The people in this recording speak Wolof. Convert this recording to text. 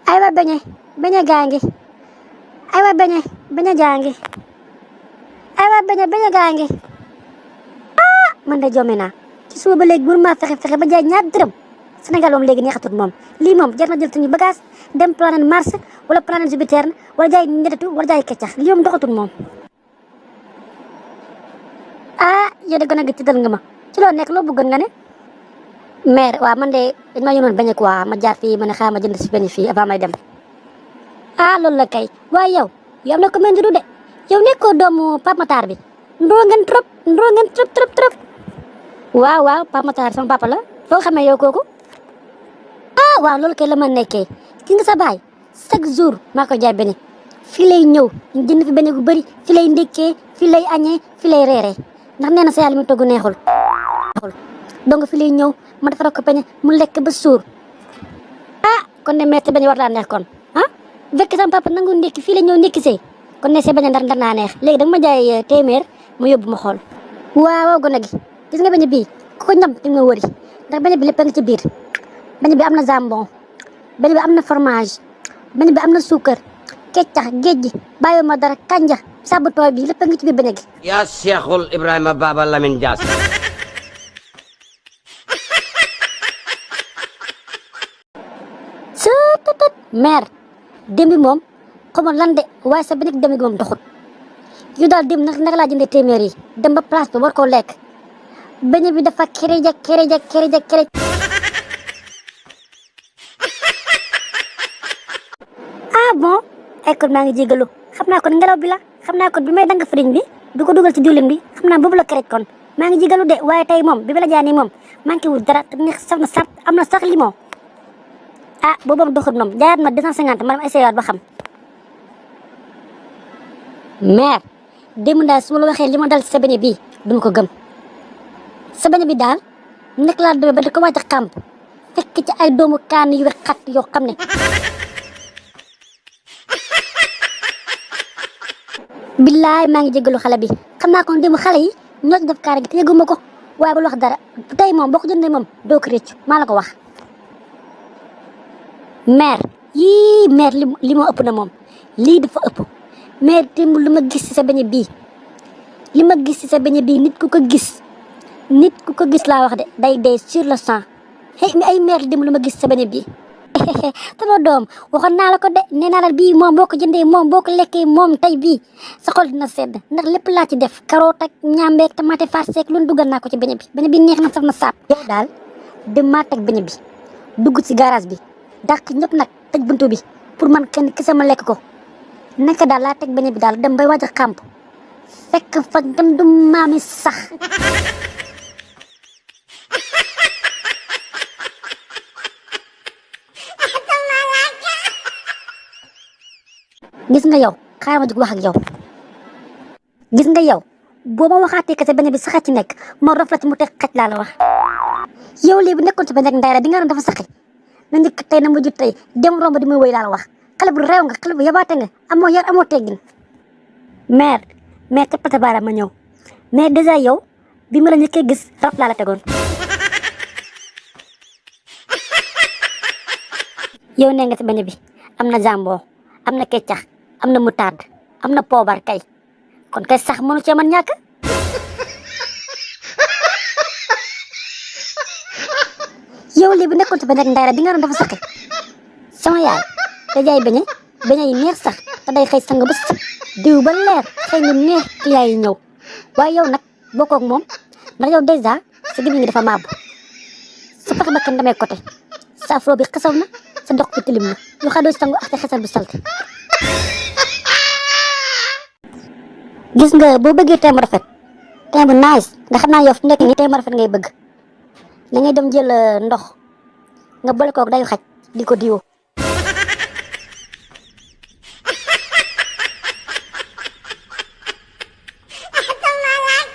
aywa beñe gaa ngi aywa beñe gaa ngi aywa beñe gaa ngi man de jommi naa ci suba ba léegi mënu maa fexe ba jaay ñaar dërëm Sénégal moom léegi neexatut moom lii moom jar na jël suñu bagage dem planète Mars wala planète Jupiter wala jaay ñettatu wala jaay keccax lii moom doxatut moom. yow de gën a gi tiital nga ma ci loo nekk loo bëggoon nga ne. mère waaw man de dañ ma yónnoon beñe quoi ma jaar fii ma ne xaaral ma jënd si beñe fii avant may dem. loolu la kay waaye yow am na ko mel ni du de yow nekkoo doomu Pape Matar bi ndoo ngeen trop. waaw Pape Matar sama papa la foo xamee yow kooku. waaw loolu kay la ma nekkee ki nga sa baay chaque jour maa ko jaay beñe fii lay ñëw ñu jënd fi beñe gu bëri fii lay ndékkee fii lay añee fii lay reeree ndax nee na sa yàlla mi togg neexul donc fii lay ñëw ma defara ko beñe mu lekk ba suur. kon ne metti beñe war laa neex kon bu fekkee sama papa nangu ndékki fii la ñëw ndékki see kon ne see beñe ndar naa neex léegi danga ma jaay téeméer mu yóbbu ma xool. waaw gone gi gis nga beñe bii ku ko ñam di nga wëri ndax beñe bi lépp a ngi ci biir beñe bi am na jambon beñe bi am na fromage beñe bi am na suukar keccax géej gi bàyyi ma dara kanja sabu tooy bi lépp a ngi ci biir beñe gi. yaa Cheikhul Ibrahima Baba Lamine Dias. sëtëtët mère démb bi moom xamoon lan de waaye sa beñe démb bi moom doxut yu daal démb naka laa jëndee téeméer yi dem ba place ba war koo lekk beñe bi dafa kereej. bon école maa ngi jégalu xam naa kon ngelaw bi la xam naa kon bi may dang fariñ bi du ko dugal ci diwlin bi xam naa boobu la kereej kon maa ngi jégalu de waaye tey moom bi ma la jaay moom manqué wul dara te neex saf na sap am na sax limon boobu moom doxut moom jaayaat ma 250 ma dem essayé waat ba xam. mère démb daal su ma la waxee li ma dal ci sa beñe bii duñ ko gëm sa beñe bi daal nekk laa demee ba di ko wàcc xàmp fekk ci ay doomu kaan yu xat yoo xam ne. billaay maa ngi jégalu xale bi xam naa kon démb xale yi ñoo ci def kaar gi te yëguma ko waaye bul wax dara tey moom boo ko jëndee moom doo ko réccu maa la ko wax. mère li moo ëpp na moom lii dafa ëpp mère démb li ma gis ci sa beñe bii nit ku ko gis laa wax de day dee sur le sang ay mère démb li ma gis sa beñe bii. sama doom waxoon naa la ko de nee naa la bii moom boo ko jëndee moom boo ko lekkee moom tey bii sa xol dina sedd ndax lépp laa ci def carotte ak ñaambeeg tomate farci ak lu dugal naa ko ci beñe bi neex na saf na saab. yow daal dem maa teg beñe bi dugg ci garage bi dàq ñëpp nag tëj buntu bi pour man kenn kese ma lekk ko naka daal laa teg beñe bi daal dem bay waaj a xàmp fekk fa gën du maami sax. gis nga yow xaaral ma jóg wax ak yow gis nga yow boo ma waxaatee que sa beñe bi saxa ci nekk ma rof la ci mu teg xaj laa la wax. yow lii bu nekkoon ci beñe ak ndayra di nga doon dafa saxi na njëkk tey na mujj tey dem romb di muy wéy laa la wax xale bu réew nga xale bu yabaate nga amoo yar amoo teggin. mère ca pata baara ma ñëw mais déjà yow bi ma la njëkkee gis rab laa la tegoon. yow nee nga ci beñe bi am na jambon am na keccax am na moutarde am na poobar kay kon kay sax mënu cee mën ñàkk. yow lii bu nekkoon ci beñe ak ndayra di nga doon dafa saxi sama yaay da jaay beñe yi neex sax te day xëy sang bés diw ba leer xëy na neex client yi ñëw waaye yow nag bokkoog moom ndax yow dèjà sa gémmiñ ngi dafa maabu sa pax ba kenn damay côté sa afro bi xesaw na sa dox bi tilim na yu xa doo sangu ak sa xesal bu salte. gis nga boo bëggee teint bu rafet teint bu nice nga xam naa yow fi nekk nii teint bu rafet ngay bëgg da ngay dem jël ndox nga boole koog dayu xaj di ko diwoo